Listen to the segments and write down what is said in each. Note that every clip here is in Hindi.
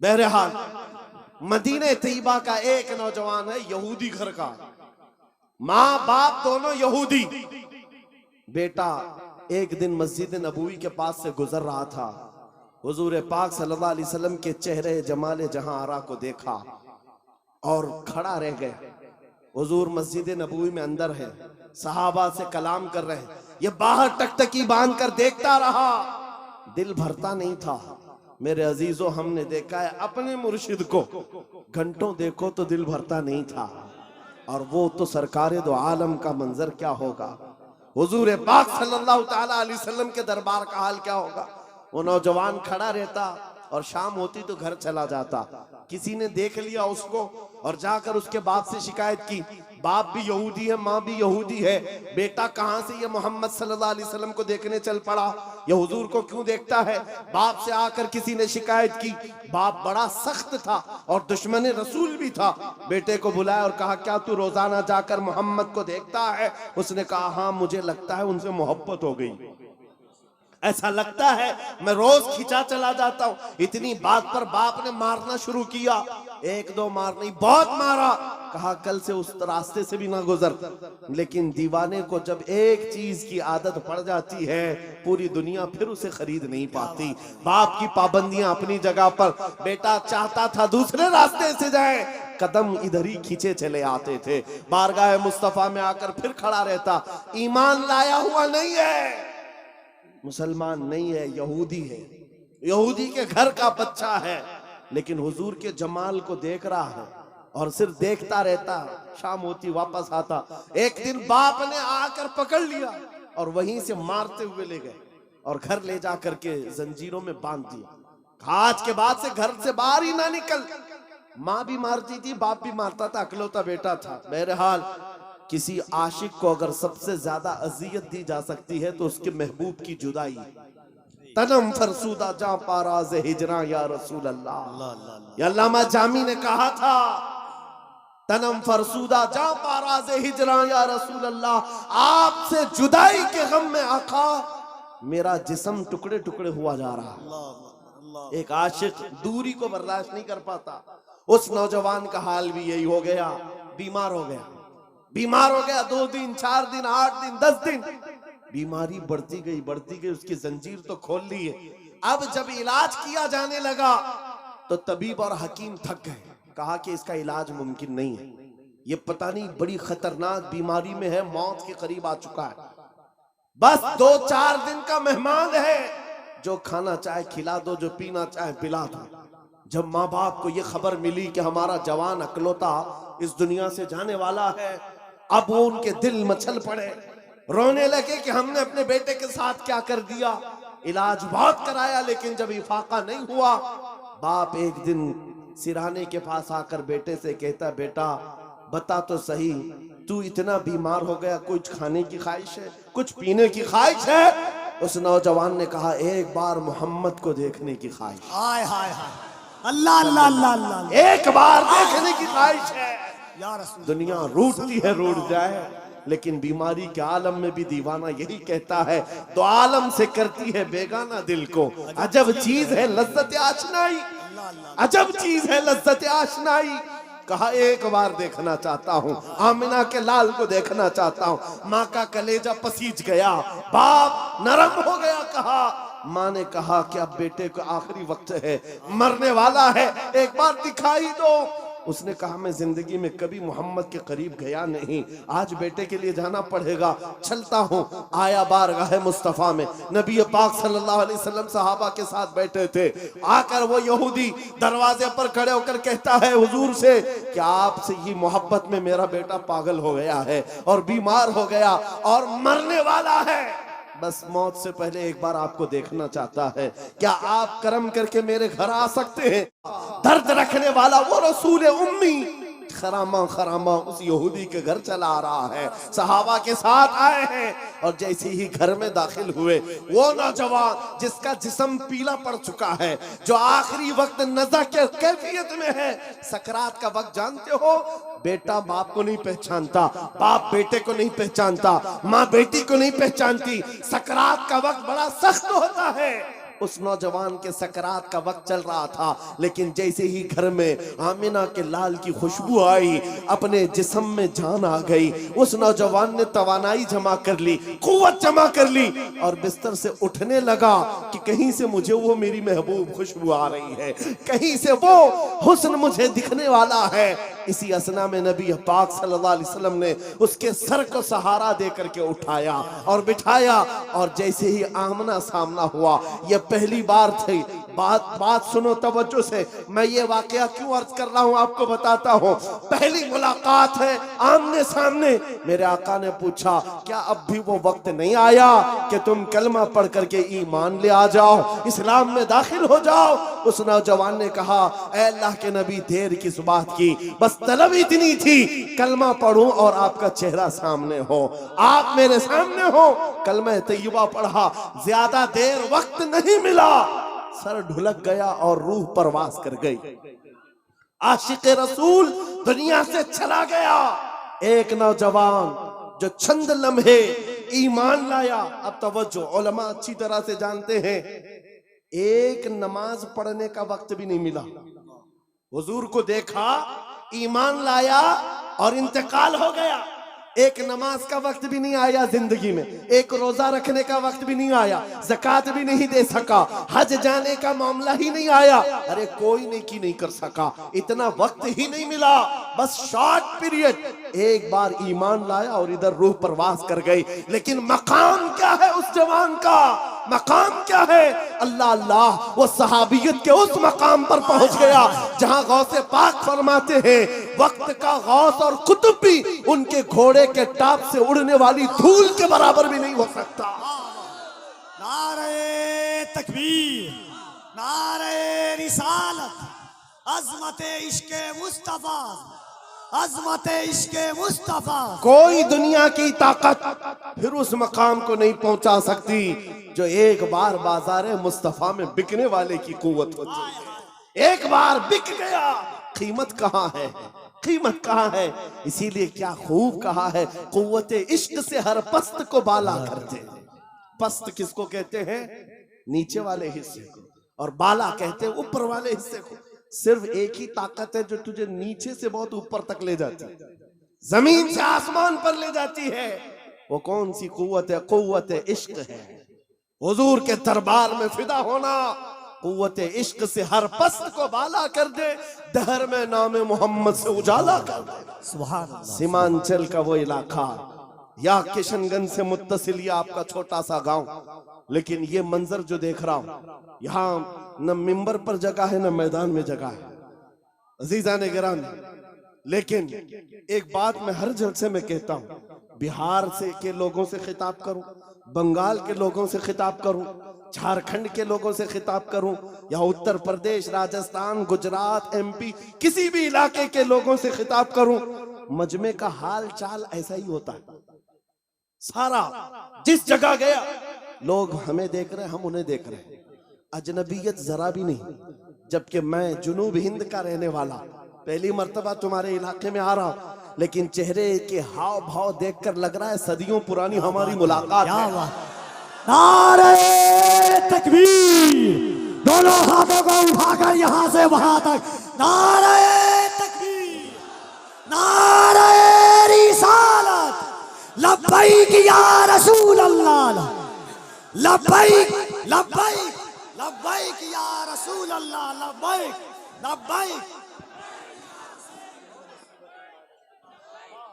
बहरहाल मदीने तैयबा का एक नौजवान है यहूदी घर का, माँ बाप दोनों यहूदी। बेटा एक दिन मस्जिद नबवी के पास से गुजर रहा था, हुजूर पाक सल्लल्लाहु अलैहि वसल्लम के चेहरे जमाले जहां आरा को देखा और खड़ा रह गए। हुजूर मस्जिद नबवी में अंदर है, सहाबा से कलाम कर रहे हैं, ये बाहर टकटकी बांध कर देखता रहा, दिल भरता नहीं था। मेरे अजीजों, हमने देखा है अपने मुर्शिद को घंटों देखो तो दिल भरता नहीं था, और वो तो सरकारे दो आलम का मंजर क्या होगा, हुजूर पाक सल्लल्लाहु ताला अलैहि वसल्लम के दरबार का हाल क्या होगा। वो नौजवान खड़ा रहता और शाम होती तो घर चला जाता। किसी ने देख लिया उसको और जाकर उसके बाप से शिकायत की, बाप भी यहूदी है, माँ भी यहूदी है, बेटा कहाँ से ये मोहम्मद सल्लल्लाहु अलैहि वसल्लम को देखने चल पड़ा, ये हुजूर को क्यों देखता है। बाप से आकर किसी ने शिकायत की, बाप बड़ा सख्त था और दुश्मन रसूल भी था। बेटे को बुलाया और कहा, क्या तू रोजाना जाकर मोहम्मद को देखता है। उसने कहा, हाँ मुझे लगता है उनसे मोहब्बत हो गई, ऐसा लगता है, मैं रोज खिंचा चला जाता हूँ। इतनी बात पर बाप ने मारना शुरू किया, एक दो मार नहीं बहुत मारा। कहा कल से उस रास्ते से भी ना गुजर। लेकिन दीवाने को जब एक चीज की आदत पड़ जाती है, पूरी दुनिया फिर उसे खरीद नहीं पाती। बाप की पाबंदियां अपनी जगह पर, बेटा चाहता था दूसरे रास्ते से जाए, कदम इधर ही खींचे चले आते थे। बारगाह मुस्तफा में आकर फिर खड़ा रहता, ईमान लाया हुआ नहीं है, मुसलमान नहीं है, यहूदी है, यहूदी के घर का बच्चा है, लेकिन हुजूर के जमाल को देख रहा है और सिर्फ देखता रहता। शाम होती वापस आता, एक दिन बाप ने आकर पकड़ लिया और वहीं से मारते हुए ले गए और घर ले जा करके जंजीरों में बांध दिया। आज के बाद से घर से बाहर ही ना निकल। माँ भी मारती थी, बाप भी मारता था, अकलौता बेटा था। बहरहाल किसी आशिक को अगर सबसे ज्यादा अजियत दी जा सकती है तो उसके महबूब की जुदाई। तनम फरसूदा जा पाराज हिजरा या रसूल अल्लाह, अल्लामा जामी ने कहा था, तनम फरसूदा जा पाराज हिजरा या रसूल अल्लाह, आपसे जुदाई के गम में आका मेरा जिस्म टुकड़े टुकड़े हुआ जा रहा। एक आशिक दूरी को बर्दाश्त नहीं कर पाता। उस नौजवान का हाल भी यही हो गया, बीमार हो गया, बीमार हो गया। 2 दिन 4 दिन 8 दिन 10 दिन बीमारी बढ़ती गई, उसकी जंजीर तो खोल ली है। अब जब इलाज किया जाने लगा तो तबीब और हकीम थक गए, कहा कि इसका इलाज मुमकिन नहीं है, ये पता नहीं बड़ी खतरनाक बीमारी में है, मौत के करीब आ चुका है, बस 2-4 दिन का मेहमान है, जो खाना चाहे खिला दो, जो पीना चाहे पिला दो। जब माँ बाप को ये खबर मिली कि हमारा जवान अकलौता इस दुनिया से जाने वाला है, अब वो उनके दिल मचल पड़े, रोने लगे कि हमने अपने बेटे के साथ क्या कर दिया। इलाज बहुत कराया लेकिन जब इफाका नहीं हुआ, बाप एक दिन सिरहाने के पास आकर बेटे से कहता, बेटा बता तो सही, तू इतना बीमार हो गया, कुछ खाने की ख्वाहिश है, कुछ पीने की ख्वाहिश है। उस नौजवान ने कहा, एक बार मोहम्मद को देखने की ख्वाहिश। हाय हाय हाय, अल्लाह अल्लाह अल्लाह अल्लाह, एक बार देखने की ख्वाहिश है। या रसूल, दुनिया रूठती है, रूठ जाए, लेकिन बीमारी के आलम में भी दीवाना यही कहता है, तो आलम से करती है बेगाना दिल को। अजब चीज है लज्जत आशनाई, अजब चीज है लज्जत आशनाई। कहा एक बार देखना चाहता हूँ, आमिना के लाल को देखना चाहता हूँ। माँ का कलेजा पसीज गया, बाप नरम हो गया। कहा, माँ ने कहा कि अब बेटे को आखिरी वक्त है, मरने वाला है, एक बार दिखाई दो। उसने कहा, मैं जिंदगी में कभी मोहम्मद के करीब गया नहीं, आज बेटे के लिए जाना पड़ेगा, चलता हूँ। आया बारगाह मुस्तफा में, नबी पाक सल्लल्लाहु अलैहि वसल्लम सहाबा के साथ बैठे थे। आकर वो यहूदी दरवाजे पर खड़े होकर कहता है हुजूर से कि आपसे ही मोहब्बत में मेरा बेटा पागल हो गया है और बीमार हो गया और मरने वाला है, बस मौत से पहले एक बार आपको देखना चाहता है, क्या आप करम करके मेरे घर आ सकते हैं। दर्द रखने वाला वो रसूल उम्मी खरामा खरामा उस यहूदी के घर चला आ रहा है, सहाबा के साथ आए हैं, और जैसे ही घर में दाखिल हुए, वो नौजवान जिसका जिस्म पीला पड़ चुका है, जो आखिरी वक्त नज़ा के कैफियत में है, सकरात का वक्त जानते हो, बेटा बाप को नहीं पहचानता, बाप बेटे को नहीं पहचानता, माँ बेटी को नहीं पहचानती। सकरात का वक्त बड़ा सख्त होता है। उस नौजवान के सकरात का वक्त चल रहा था, लेकिन जैसे ही घर में आमिना के लाल की खुशबू आई, अपने जिस्म में जान आ गई। उस नौजवान ने तवानाई जमा कर ली, कुव्वत जमा कर ली और बिस्तर से उठने लगा कि कहीं से मुझे वो मेरी महबूब खुशबू आ रही है, कहीं से वो हुस्न मुझे दिखने वाला है। इसी असना में नबी पाक सल्लल्लाहु अलैहि वसल्लम ने उसके सर को सहारा दे करके उठाया और बिठाया, और जैसे ही आमना सामना हुआ, यह पहली बार थी। बात सुनो तवज्जो से, मैं ये वाकया क्यों अर्ज कर रहा हूं आपको बताता हूं। पहली मुलाकात है आमने सामने। मेरे आका ने पूछा, क्या अब भी वो वक्त नहीं आया कि तुम कलमा पढ़ करके ईमान ले आ जाओ, इस्लाम में दाखिल हो जाओ? उस नौजवान ने कहा, ऐ अल्लाह के नबी, देर किस बात की, बस तलब इतनी थी कलमा पढ़ूं और आपका चेहरा सामने हो, आप मेरे सामने हो। कलमा तैयबा पढ़ा, ज्यादा देर वक्त नहीं मिला, सर ढुलक गया और रूह परवास कर गई। आशिक रसूल दुनिया से चला गया। एक नौजवान जो चंद लम्हे ईमान लाया। अब तवज्जो, उलमा अच्छी तरह से जानते हैं, एक नमाज पढ़ने का वक्त भी नहीं मिला। हुजूर को देखा, ईमान लाया और इंतकाल हो गया। एक नमाज का वक्त भी नहीं आया जिंदगी में, एक रोजा रखने का वक्त भी नहीं आया, ज़कात भी नहीं दे सका, हज जाने का मामला ही नहीं आया। अरे कोई नेकी नहीं कर सका, इतना वक्त ही नहीं मिला, बस शॉर्ट पीरियड। एक बार ईमान लाया और इधर रूह परवास कर गई। लेकिन मकाम क्या है उस जवान का? मकाम क्या है? अल्लाह अल्लाह, वो सहाबियत के उस मकाम पर पहुंच गया जहां गौसे पाक फरमाते हैं, वक्त का गौस और कुतुब भी उनके घोड़े के टाप से उड़ने वाली धूल के बराबर भी नहीं हो सकता। नारे तकबीर, नारे रिसालत, अज़मते इश्क़े मुस्तफा, अज़मते इश्क़े मुस्तफा। कोई दुनिया की ताकत फिर उस मकाम को नहीं पहुंचा सकती जो एक बार बाजारे मुस्तफा में बिकने वाले की कुव्वत होती है। एक बार बिक गया, कीमत कहां है, कीमत कहां है? इसीलिए क्या खूब कहा है, कुव्वत इश्क से हर पस्त को बाला करते। पस्त किसको कहते हैं? नीचे वाले हिस्से को, और बाला कहते हैं ऊपर वाले हिस्से को। सिर्फ एक ही ताकत है जो तुझे नीचे से बहुत ऊपर तक ले जाती है, जमीन से आसमान पर ले जाती है। वो कौन सी कुव्वत है? कुव्वत इश्क है। हुजूर के दरबार में फिदा होना कुव्वत इश्क से हर पस्त को बाला कर दे, दहर में नाम मोहम्मद से उजाला कर दे। सुभान अल्लाह। सीमांचल का वो इलाका या किशनगंज से मुत्तसिल या आपका छोटा सा गांव, लेकिन ये मंजर जो देख रहा हूं, यहाँ न मिंबर पर जगह है न मैदान में जगह है। अजीजा ने गिरान, लेकिन एक बात मैं हर जलसे में कहता हूं, बिहार से के लोगों से खिताब करूं, बंगाल के लोगों से खिताब करूं, झारखंड के लोगों से खिताब करूं, या उत्तर प्रदेश, राजस्थान, गुजरात, एमपी, किसी भी इलाके के लोगों से खिताब करूं, मजमे का हाल चाल ऐसा ही होता है। सारा जिस जगह गया, लोग हमें देख रहे हैं, हम उन्हें देख रहे हैं, अजनबियत जरा भी नहीं। जबकि मैं जुनूब हिंद का रहने वाला, पहली मर्तबा तुम्हारे इलाके में आ रहा हूं, लेकिन चेहरे के हाव भाव देखकर लग रहा है सदियों पुरानी हमारी मुलाकात है। नारे तकबीर, दोनों हाथों को उठाकर यहां से वहां तक, नारे तकबीर, नारे रिसालत, लब्बैक या रसूल अल्लाह, लब्बैक लब्बैक लब्बैक या रसूल अल्लाह, लब्बैक लब्बैक।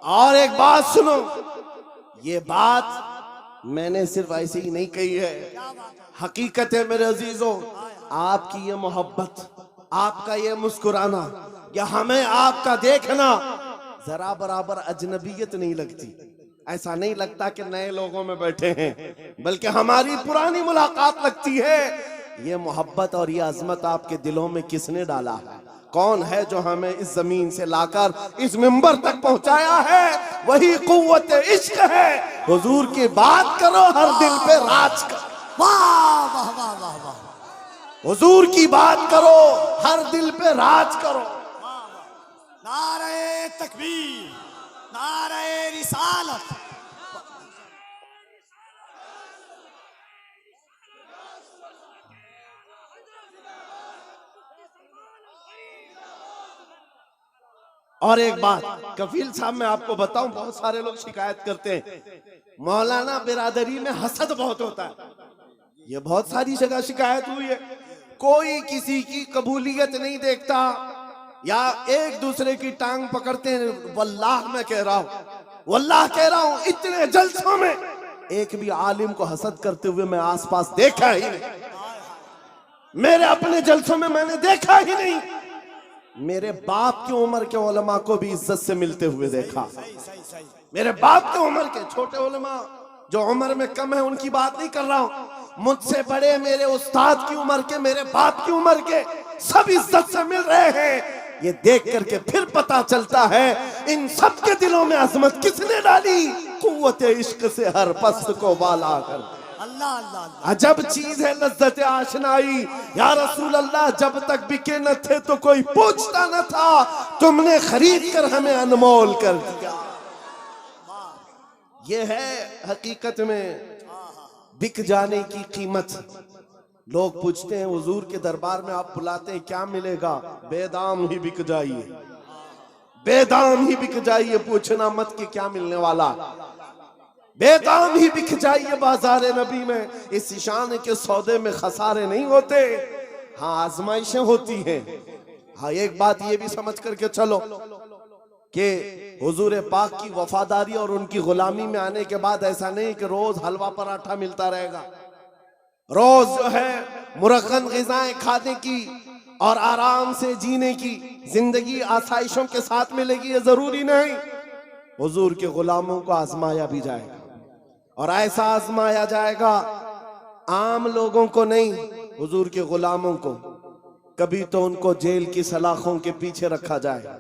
और एक बात सुनो, ये बात मैंने सिर्फ ऐसे ही नहीं कही है, हकीकत है मेरे अजीजों। आपकी ये मोहब्बत, आपका ये मुस्कुराना, या हमें आपका देखना जरा बराबर अजनबियत नहीं लगती। ऐसा नहीं लगता कि नए लोगों में बैठे हैं, बल्कि हमारी पुरानी मुलाकात लगती है। ये मोहब्बत और ये अजमत आपके दिलों में किसने डाला है? कौन है जो हमें इस जमीन से लाकर इस मिंबर तक पहुंचाया है? वही कुव्वत इश्क है। हुजूर की बात करो, हर दिल पे राज करो। वाह वाह वाह वाह वाह। हुजूर की बात करो, हर दिल पे राज करो। नारे तकबीर, नारे रिसालत। और एक बात कफील साहब मैं आपको बताऊं, बहुत सारे लोग शिकायत करते हैं मौलाना बिरादरी में हसद बहुत होता है। ये बहुत सारी जगह शिकायत हुई है, कोई किसी की कबूलियत नहीं देखता या एक दूसरे की टांग पकड़ते हैं। वल्लाह मैं कह रहा हूं, वल्लाह कह रहा हूं, इतने जलसों में एक भी आलिम को हसद करते हुए मैं आसपास देखा ही नहीं। मेरे अपने जलसों में मैंने देखा ही नहीं। मेरे बाप की उम्र के उलमा को भी इज्जत से मिलते हुए देखा। मेरे बाप की उम्र के छोटे उलमा जो उम्र में कम है उनकी बात नहीं कर रहा हूं, मुझसे बड़े मेरे उस्ताद की उम्र के, मेरे बाप की उम्र के, सब इज्जत से मिल रहे हैं। ये देख करके फिर पता चलता है इन सब के दिलों में अजमत किसने डाली, कुव्वत इश्क से हर पस्त को बाला कर। अल्लाह अल्लाह अल्लाह। अजब चीज है लज्जत आशनाई, या रसूल अल्लाह जब तक बिके न थे तो कोई पूछता न था, तुमने खरीद कर हमें अनमोल कर दिया। ये है हकीकत में बिक जाने की कीमत। लोग पूछते हैं हुजूर के दरबार में आप बुलाते हैं क्या मिलेगा, बेदाम ही बिक जाइए, बेदाम ही बिक जाइए, पूछना मत कि क्या मिलने वाला, बेदाम ही बिक जाइए बाजार नबी में। इस शान के सौदे में खसारे नहीं होते, हाँ आजमाइशें होती हैं। हाँ एक बात ये भी समझ करके चलो कि हुजूर पाक की वफादारी और उनकी गुलामी में आने के बाद ऐसा नहीं कि रोज हलवा पराठा मिलता रहेगा, रोज जो है मुरक्कन ग़िज़ाएं खाने की और आराम से जीने की जिंदगी आसाइशों के साथ मिलेगी, ये जरूरी नहीं। हुजूर के गुलामों को आजमाया भी जाएगा और ऐसा आजमाया जाएगा आम लोगों को नहीं, हुजूर के गुलामों को। कभी तो उनको जेल की सलाखों के पीछे रखा जाए,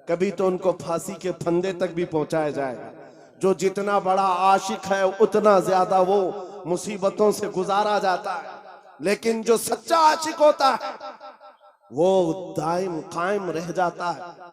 कभी तो उनको फांसी के फंदे तक भी पहुंचाया जाएगा। जो जितना बड़ा आशिक है उतना ज्यादा वो मुसीबतों से गुजारा जाता है, लेकिन जो सच्चा आशिक होता है वो दायम कायम रह जाता है।